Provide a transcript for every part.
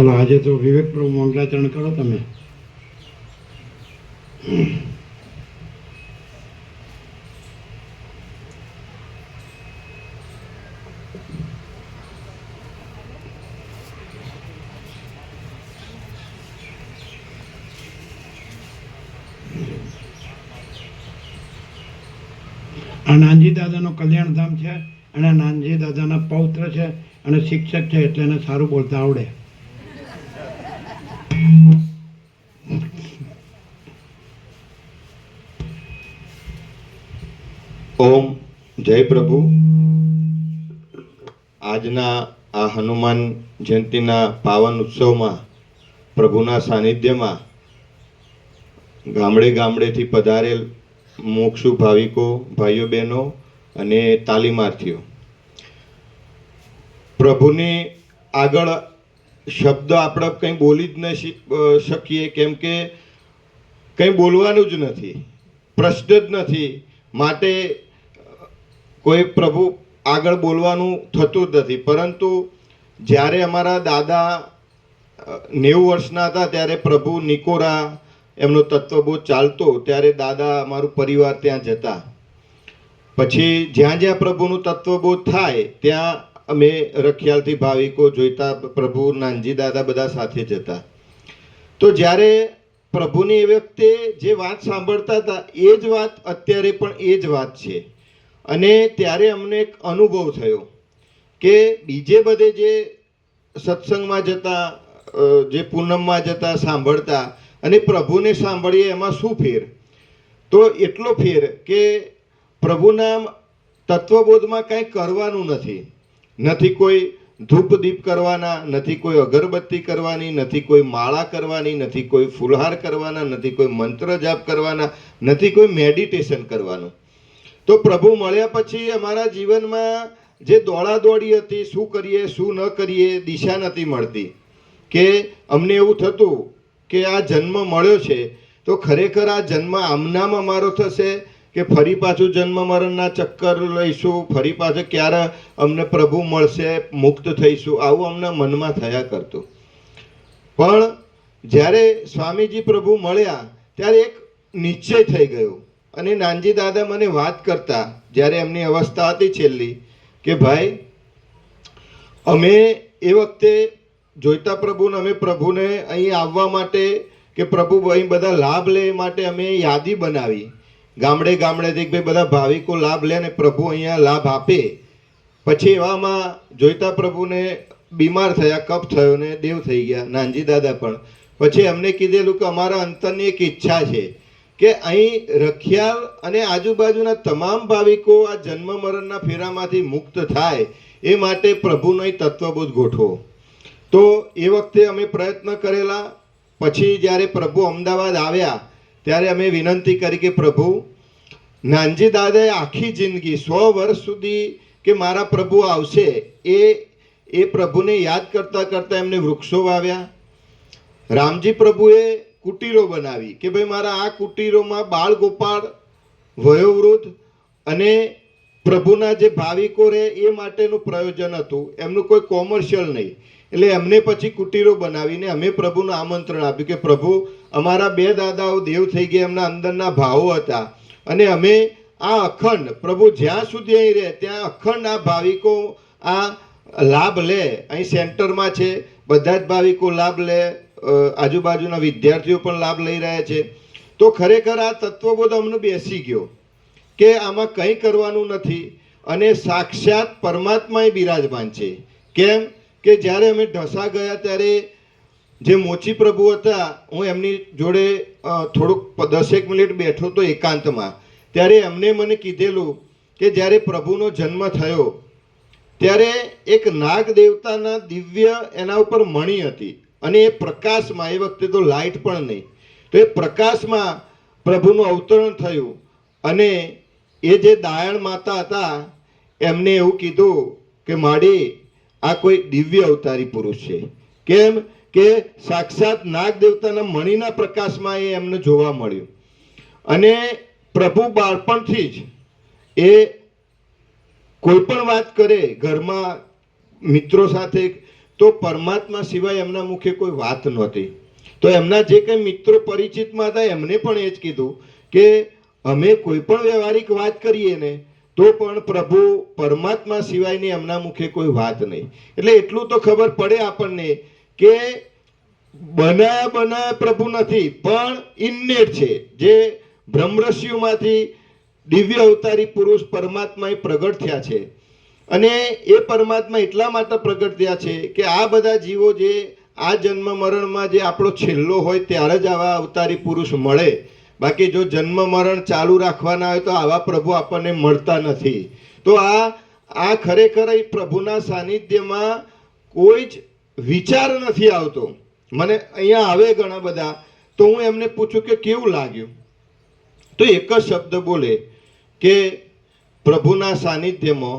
આજે તો વિવેક પ્રભુ મંગલાચરણ કરો તમે. આ નાનજી દાદાનો કલ્યાણધામ છે અને નાનજી દાદાના પૌત્ર છે અને શિક્ષક છે એટલે એને સારું બોલતા આવડે. ઓમ જય પ્રભુ. આજના આ હનુમાન જયંતિના પાવન ઉત્સવમાં પ્રભુના સાનિધ્યમાં ગામડે ગામડેથી પધારેલ મોક્ષુ ભાવિકો, ભાઈઓ બહેનો અને તાલીમાર્થીઓ, પ્રભુની આગળ શબ્દ આપણે કંઈ બોલી જ ન શકીએ, કેમ કે કંઈ બોલવાનું જ નથી, પ્રશ્ન જ નથી, માટે કોઈ પ્રભુ આગળ બોલવાનું થતું જ નથી. પરંતુ જ્યારે અમારા દાદા 90 વર્ષના હતા ત્યારે પ્રભુ નિકોરા એમનો તત્વબોધ ચાલતો, ત્યારે દાદા અમારું પરિવાર ત્યાં જતા. પછી જ્યાં જ્યાં પ્રભુનું તત્વબોધ થાય ત્યાં અમે રખિયાલથી ભાવિકો જોઈતા, પ્રભુ નાનજી દાદા બધા સાથે જતા. તો જ્યારે પ્રભુની એ વખતે જે વાત સાંભળતા હતા એ જ વાત અત્યારે પણ એ જ વાત છે. અને ત્યારે અમને એક અનુભવ થયો કે બીજે બધે જે સત્સંગમાં જતા, જે પૂનમમાં જતા સાંભળતા અને પ્રભુને સાંભળીએ એમાં શું ફેર? તો એટલો ફેર કે પ્રભુના તત્વબોધમાં કાંઈ કરવાનું નથી. નથી કોઈ ધૂપ દીપ કરવાના, નથી કોઈ અગરબત્તી કરવાની, નથી કોઈ માળા કરવાની, નથી કોઈ ફૂલહાર કરવાના, નથી કોઈ મંત્ર જાપ કરવાના, નથી કોઈ મેડિટેશન કરવાનું. તો પ્રભુ મળ્યા પછી અમારા જીવનમાં જે દોડાદોડી હતી, શું કરીએ શું ન કરીએ, દિશા નથી મળતી. કે અમને એવું થતું કે આ જન્મ મળ્યો છે તો ખરેખર આ જન્મ આમનામ અમારો થશે કે ફરી પાછું જન્મ મરણના ચક્કર લઈશું, ફરી પાછું ક્યારે અમને પ્રભુ મળશે, મુક્ત થઈશું, આવું અમને મનમાં થયા કરતું. પણ જ્યારે સ્વામીજી પ્રભુ મળ્યા ત્યારે એક નિશ્ચય થઈ ગયો. અને નાનજી દાદા મને વાત કરતા, જ્યારે એમની અવસ્થા હતી છેલ્લી, કે ભાઈ અમે એ વખતે જોઈતા પ્રભુને, અમે પ્રભુને અહીં આવવા માટે કે પ્રભુ અહીં બધા લાભ લે માટે અમે યાદી બનાવી. ગામડે ગામડેથી ભાઈ બધા ભાવિકો લાભ લે ને પ્રભુ અહીંયા લાભ આપે. પછી એવામાં જોઈતા પ્રભુને બીમાર થયા, કફ થયો ને દેવ થઈ ગયા, નાનજી દાદા પણ. પછી એમને કીધેલું કે અમારા અંતરની એક ઈચ્છા છે કે અહીં રખિયાલ અને આજુબાજુના તમામ ભાવિકો આ જન્મ મરણના ફેરામાંથી મુક્ત થાય એ માટે પ્રભુનો અહીં તત્વબોધ ગોઠવો. તો એ વખતે અમે પ્રયત્ન કરેલા. પછી જ્યારે પ્રભુ અમદાવાદ આવ્યા ત્યારે અમે વિનંતી કરી કે પ્રભુ, નાનજી દાદાએ આખી જિંદગી 100 વર્ષ સુધી કે મારા પ્રભુ આવશે એ પ્રભુને યાદ કરતાં કરતાં એમને વૃક્ષો વાવ્યા. રામજી પ્રભુએ કુટીરો બનાવી કે ભાઈ મારા આ કુટીરોમાં બાળ ગોપાળ, વયોવૃદ્ધ અને પ્રભુના જે ભાવિકો રહે એ માટેનું પ્રયોજન હતું, એમનું કોઈ કોમર્શિયલ નહીં. એટલે એમને પછી કુટીરો બનાવીને અમે પ્રભુનું આમંત્રણ આપ્યું કે પ્રભુ, અમારા 2 દાદાઓ દેવ થઈ ગયા, એમના અંદરના ભાવો હતા અને અમે આ અખંડ પ્રભુ જ્યાં સુધી અહીં રહે ત્યાં અખંડ આ ભાવિકો આ લાભ લે. અહીં સેન્ટરમાં છે, બધા જ ભાવિકો લાભ લે, આજુબાજુના વિદ્યાર્થીઓ પણ લાભ લઈ રહ્યા છે. તો ખરેખર આ તત્વબોધ અમને બેસી ગયો કે આમાં કંઈ કરવાનું નથી અને સાક્ષાત પરમાત્મા એ બિરાજમાન છે. કેમ કે જ્યારે અમે ઢસા ગયા ત્યારે જે મોચી પ્રભુ હતા, હું એમની જોડે થોડુંક 10 મિનિટ બેઠો તો એકાંતમાં, ત્યારે એમને મને કીધેલું કે જ્યારે પ્રભુનો જન્મ થયો ત્યારે એક નાગ દેવતાના દિવ્ય એના ઉપર મણી હતી અને એ પ્રકાશમાં, એ વખતે તો લાઇટ પણ નહીં, તો એ પ્રકાશમાં પ્રભુનું અવતરણ થયું. અને એ જે દાયણ માતા હતા એમને એવું કીધું કે માડી, આ કોઈ દિવ્ય અવતારી પુરુષ છે. કેમ કે સાક્ષાત નાગ દેવતાના મણીના પ્રકાશમાં એ એમને જોવા મળ્યું. અને પ્રભુ બાળપણથી જ એ કોઈ પણ વાત કરે, ઘરમાં મિત્રો સાથે તો પરમાત્મા સિવાય એમના મુખે કોઈ વાત નહોતી. તો એમના જે કંઈ મિત્રો પરિચિતમાં હતા એમને પણ એ જ કીધું કે અમે કોઈ પણ વ્યવહારિક વાત કરીએ ને તો પણ પ્રભુ પરમાત્મા સિવાયની એમના મુખે કોઈ વાત નહીં. એટલે એટલું તો ખબર પડે આપણને કે બનાયા પ્રભુ નથી, પણ ઇન્નેટ છે. જે બ્રહ્મર્ષિઓમાંથી દિવ્ય અવતારી પુરુષ પરમાત્મા એ પ્રગટ થયા છે. અને એ પરમાત્મા એટલા માટે પ્રગટ થયા છે કે આ બધા જીવો જે આ જન્મ મરણમાં જે આપણો છેલ્લો હોય ત્યારે જ આવા અવતારી પુરુષ મળે. બાકી જો જન્મ મરણ ચાલુ રાખવાના હોય તો આવા પ્રભુ આપણને મળતા નથી. તો આ ખરેખર એ પ્રભુના સાનિધ્યમાં કોઈ જ વિચાર નથી આવતો. મને અહીંયા આવે ઘણા બધા, તો હું એમને પૂછું કે કેવું લાગ્યું, તો એક જ શબ્દ બોલે કે પ્રભુના સાનિધ્યમાં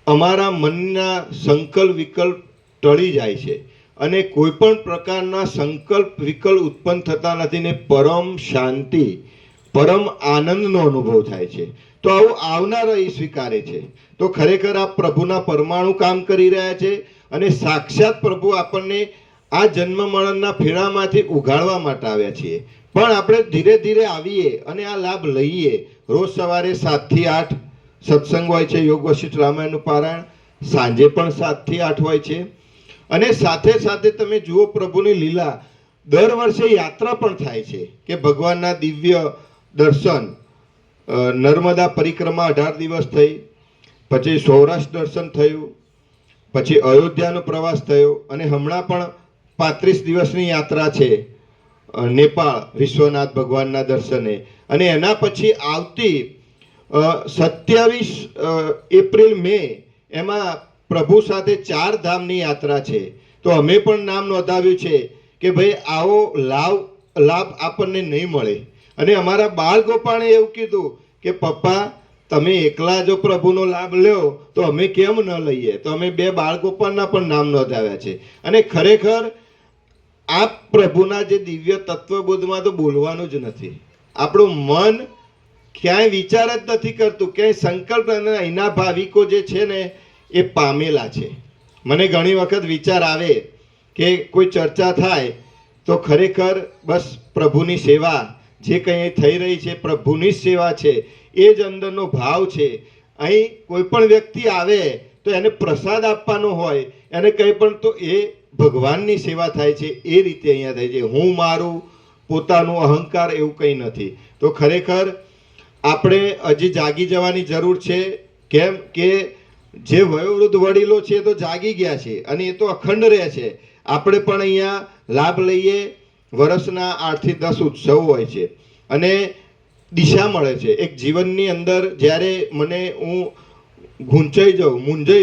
અમારા મનના સંકલ્પ વિકલ્પ ટળી જાય છે અને કોઈ પણ પ્રકારના સંકલ્પ વિકલ્પ ઉત્પન્ન થતા નથી ને પરમ શાંતિ, પરમ આનંદનો અનુભવ થાય છે. તો આવું આવનારો એ સ્વીકારે છે. તો ખરેખર આ પ્રભુના પરમાણુ કામ કરી રહ્યા છે અને સાક્ષાત પ્રભુ આપણને આ જન્મ મરણના ફેરામાંથી ઉગાડવા માટે આવ્યા છીએ. પણ આપણે ધીરે ધીરે આવીએ અને આ લાભ લઈએ. રોજ સવારે 7 થી 8 સત્સંગ હોય છે, યોગ વશિષ્ઠ રામાયણનું પારાયણ. સાંજે પણ 7 થી 8 હોય છે. અને સાથે સાથે તમે જુઓ પ્રભુની લીલા, દર વર્ષે યાત્રા પણ થાય છે કે ભગવાનના દિવ્ય દર્શન. નર્મદા પરિક્રમા 18 દિવસ થઈ, પછી સૌરાષ્ટ્ર દર્શન થયું, પછી અયોધ્યાનો પ્રવાસ થયો અને હમણાં પણ 35 દિવસની યાત્રા છે નેપાળ વિશ્વનાથ ભગવાનના દર્શને. અને એના પછી આવતી 27 એપ્રિલ મે એમાં પ્રભુ સાથે 4 ધામની યાત્રા છે. તો અમે પણ નામ નોંધાવ્યું છે કે ભાઈ આવો લાભ આપણને નહીં મળે. અને અમારા બાળ ગોપાળે એવું કીધું કે પપ્પા તમે એકલા જો પ્રભુનો લાભ લ્યો તો અમે કેમ ન લઈએ. તો અમે 2 બાળ ગોપાળના પણ નામ નોંધાવ્યા છે. અને ખરેખર આ પ્રભુના જે દિવ્ય તત્વબોધમાં તો બોલવાનું જ નથી. આપણું મન ક્યાંય વિચાર જ નથી કરતું, ક્યાંય સંકલ્પ. અને અહીંના ભાવિકો જે છે ને એ પામેલા છે. મને ઘણી વખત વિચાર આવે કે કોઈ ચર્ચા થાય તો ખરેખર બસ પ્રભુની સેવા જે કંઈ થઈ રહી છે પ્રભુની જ સેવા છે, એ જ અંદરનો ભાવ છે. અહીં કોઈ પણ વ્યક્તિ આવે તો એને પ્રસાદ આપવાનો હોય, એને કંઈ પણ, તો એ ભગવાનની સેવા થાય છે. એ રીતે અહીંયા થાય છે. હું મારું પોતાનું અહંકાર એવું કંઈ નથી. તો ખરેખર આપણે હજી જાગી જવાની જરૂર છે. કેમ કે જે વયોવૃદ્ધ વડીલો છે તો જાગી ગયા છે અને એ તો અખંડ રહે છે. આપણે પણ અહીંયા લાભ લઈએ. વર્ષના 8 થી 10 ઉત્સવ હોય છે અને દિશા મળે છે. એક જીવનની અંદર જ્યારે હું મૂંઝાઈ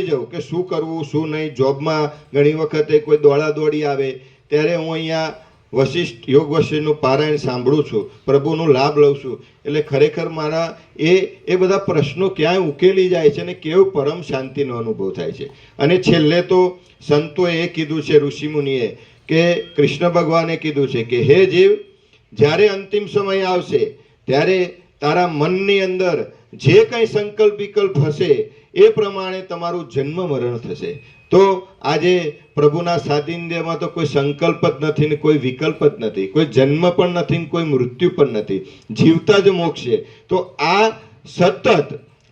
જાઉં કે શું કરવું શું નહીં, જોબમાં ઘણી વખતે કોઈ દોડાદોડી આવે, ત્યારે હું અહીંયા વશિષ્ઠ યોગ વશિષ્ઠનું પારાયણ સાંભળું છું, પ્રભુનો લાભ લઉં છું. એટલે ખરેખર મારા એ બધા પ્રશ્નો ક્યાંય ઉકેલી જાય છે અને કેવું પરમ શાંતિનો અનુભવ થાય છે. અને છેલ્લે તો સંતોએ એ કીધું છે, ઋષિમુનિએ, કે કૃષ્ણ ભગવાને કીધું છે કે હે જીવ, જ્યારે અંતિમ સમય આવશે ત્યારે તારા મનની અંદર જે કંઈ સંકલ્પ વિકલ્પ હશે એ પ્રમાણે તમારું જન્મ મરણ થશે. તો આજે પ્રભુના સાનિધ્યમાં તો કોઈ સંકલ્પ જ નથી ને કોઈ વિકલ્પ જ નથી, કોઈ જન્મ પણ નથી ને કોઈ મૃત્યુ પણ નથી, જીવતા જ મોક્ષ છે. તો આ સતત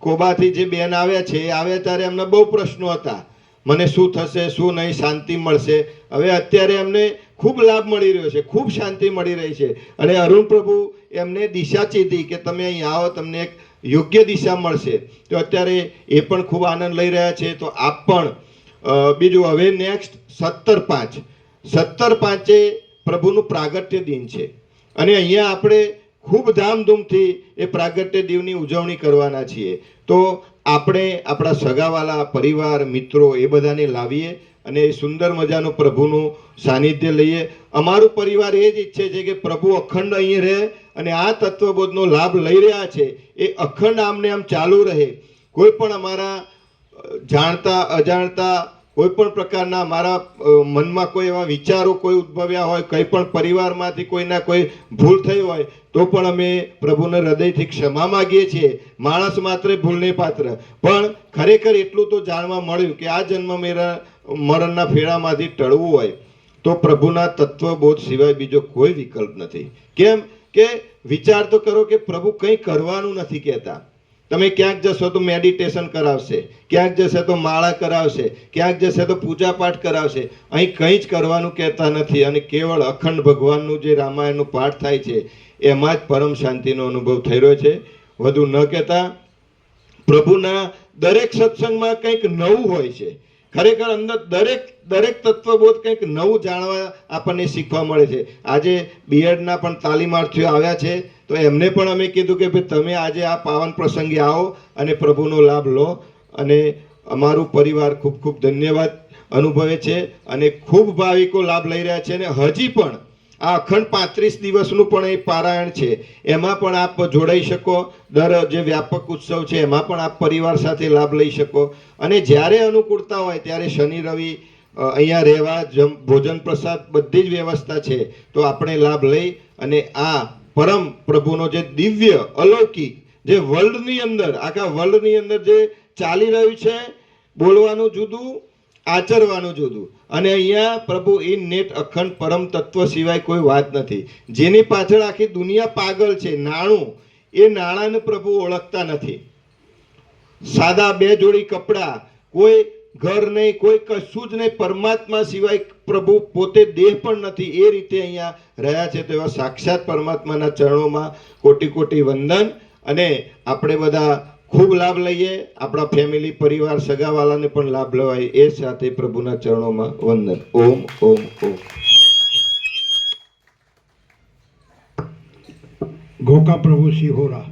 કોબાથી જે બેન આવ્યા છે એ આવ્યા ત્યારે એમને બહુ પ્રશ્નો હતા, મને શું થશે શું નહીં, શાંતિ મળશે. હવે અત્યારે એમને ખૂબ લાભ મળી રહ્યો છે, ખૂબ શાંતિ મળી રહી છે. અને અરુણ પ્રભુ એમને દિશા ચીધી કે તમે અહીં આવો, તમને એક યોગ્ય દિશા મળશે. તો અત્યારે એ પણ ખૂબ આનંદ લઈ રહ્યા છે. તો આપ પણ બીજું હવે નેક્સ્ટ 17/5 પ્રભુનું પ્રાગટ્ય દિન છે અને અહીંયા આપણે ખૂબ ધામધૂમથી એ પ્રાગટ્ય દિવની ઉજવણી કરવાના છીએ. તો આપણે આપણા સગાવાલા પરિવાર મિત્રો એ બધાને લાવીએ અને સુંદર મજાનું પ્રભુનું સાનિધ્ય લઈએ. અમારું પરિવાર એ જ ઈચ્છે છે કે પ્રભુ અખંડ અહીં રહે અને આ તત્વબોધનો લાભ લઈ રહ્યા છે એ અખંડ આમને આમ ચાલુ રહે. કોઈ પણ અમારા જાણતા અજાણતા કોઈ પણ પ્રકારના મારા મનમાં કોઈ એવા વિચારો કોઈ ઉદ્ભવ્યા હોય, કંઈ પણ પરિવારમાંથી કોઈના કોઈ ભૂલ થઈ હોય તો પણ અમે પ્રભુને હૃદયથી ક્ષમા માગીએ છીએ. માણસ માત્ર ભૂલને પાત્ર, પણ ખરેખર એટલું તો જાણવા મળ્યું કે આ જન્મ મરણના ફેરામાંથી ટળવું હોય તો પ્રભુના તત્વબોધ સિવાય બીજો કોઈ વિકલ્પ નથી. કેમ કે વિચાર તો કરો કે પ્રભુ કંઈ કરવાનું નથી કહેતા. તમે ક્યાંક જશો તો મેડિટેશન કરાવશે, ક્યાંક જશે તો માળા કરાવશે, ક્યાંક જશે તો પૂજાપાઠ કરાવશે. અહીં કંઈ જ કરવાનું કહેતા નથી અને કેવળ અખંડ ભગવાનનું જે રામાયણનું પાઠ થાય છે એમાં જ પરમ શાંતિનો અનુભવ થઈ રહ્યો છે. વધુ ન કહેતા પ્રભુના દરેક સત્સંગમાં કંઈક નવું હોય છે. ખરેખર અંદર દરેક તત્વબોધ કંઈક નવું જાણવા આપણને શીખવા મળે છે. આજે બીએડના પણ તાલીમાર્થીઓ આવ્યા છે તો એમને પણ અમે કીધું કે ભાઈ તમે આજે આ પાવન પ્રસંગે આવો અને પ્રભુનો લાભ લો. અને અમારું પરિવાર ખૂબ ખૂબ ધન્યવાદ અનુભવે છે અને ખૂબ ભાવિકો લાભ લઈ રહ્યા છે. અને હજી પણ આ અખંડ 35 દિવસનું પણ એ પારાયણ છે, એમાં પણ આપ જોડાઈ શકો. દર જે વ્યાપક ઉત્સવ છે એમાં પણ આપ પરિવાર સાથે લાભ લઈ શકો. અને જ્યારે અનુકૂળતા હોય ત્યારે શનિ રવિ અહીંયા રહેવા ભોજન પ્રસાદ બધી જ વ્યવસ્થા છે. તો આપણે લાભ લઈ અને આ પરમ પ્રભુનો જે દિવ્ય અલૌકિક જે વર્લ્ડની અંદર આખા વર્લ્ડની અંદર જે ચાલી રહ્યું છે, બોલવાનું જુદું આચરવાનું જુદું. અને અહીંયા પ્રભુ ઇન નેટ અખંડ પરમ તત્વ સિવાય કોઈ વાત નથી. જેની પાછળ આખી દુનિયા પાગલ છે, નાણું, એ નાણાંને પ્રભુ ઓળખતા નથી. સાદા 2 જોડી કપડાં, કોઈ ઘર નહીં, કોઈ કશું જ નહીં, પરમાત્મા સિવાય પ્રભુ પોતે દેહ પણ નથી, એ રીતે અહીંયા રહ્યા છે. તો એવા સાક્ષાત પરમાત્માના ચરણોમાં કોટી કોટી વંદન. અને આપણે બધા ખૂબ લાભ લઈએ, આપણા ફેમિલી પરિવાર સગાવાલાને પણ લાભ લેવાય એ સાથે પ્રભુના ચરણોમાં વંદન. ઓમ ઓમ ઓમ. ગોકા પ્રભુ સિહોરા.